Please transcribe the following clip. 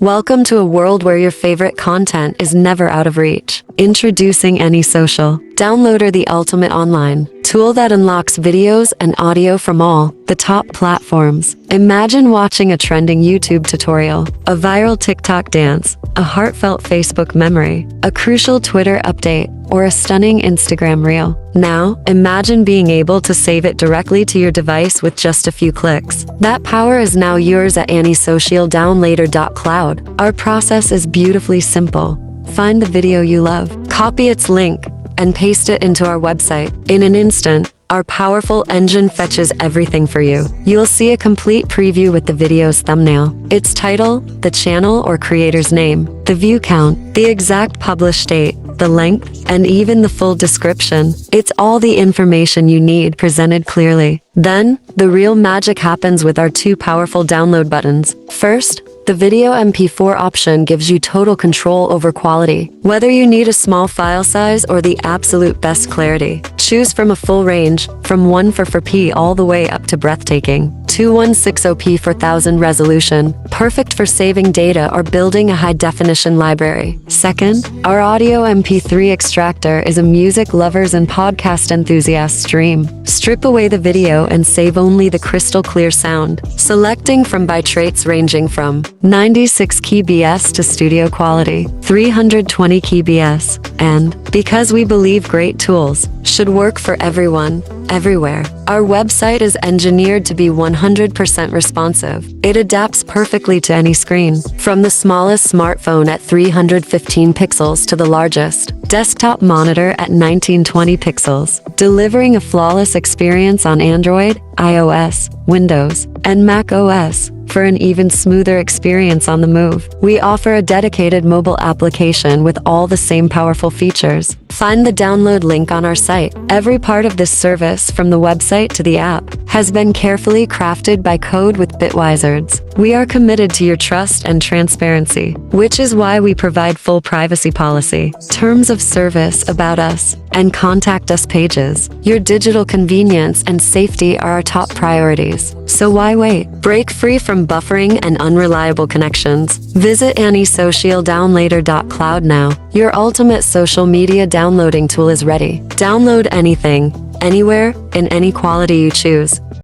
Welcome to a world where your favorite content is never out of reach. Introducing AnySocial. Downloader, the ultimate online tool that unlocks videos and audio from all the top platforms. Imagine watching a trending YouTube tutorial, a viral TikTok dance, a heartfelt Facebook memory, a crucial Twitter update, or a stunning Instagram reel. Now, imagine being able to save it directly to your device with just a few clicks. That power is now yours at AnySocialDownloader.cloud. Our process is beautifully simple. Find the video you love, copy its link, and paste it into our website. In an instant, our powerful engine fetches everything for you. You'll see a complete preview with the video's thumbnail, its title, the channel or creator's name, the view count, the exact published date, the length, and even the full description. It's all the information you need presented clearly. Then, the real magic happens with our two powerful download buttons. First, the video MP4 option gives you total control over quality. Whether you need a small file size or the absolute best clarity, choose from a full range, from 144p all the way up to breathtaking 2160p 4000 resolution, perfect for saving data or building a high-definition library. Second, our audio MP3 extractor is a music lovers and podcast enthusiasts' dream. Strip away the video and save only the crystal-clear sound, selecting from bitrates ranging from 96 kbs to studio quality, 320 kbs, and, because we believe great tools should work for everyone, everywhere, our website is engineered to be 100% responsive. It adapts perfectly to any screen, from the smallest smartphone at 315 pixels to the largest desktop monitor at 1920 pixels, delivering a flawless experience on Android, iOS, Windows, and Mac OS. For an even smoother experience on the move, we offer a dedicated mobile application with all the same powerful features. Find the download link on our site. Every part of this service, from the website to the app, has been carefully crafted by code with Bitwizards. We are committed to your trust and transparency, which is why we provide full privacy policy, terms of service, about us, and contact us pages. Your digital convenience and safety are our top priorities. So why wait? Break free from buffering and unreliable connections. Visit AnySocialDownloader.cloud now. Your ultimate social media downloading tool is ready. Download anything, anywhere, in any quality you choose.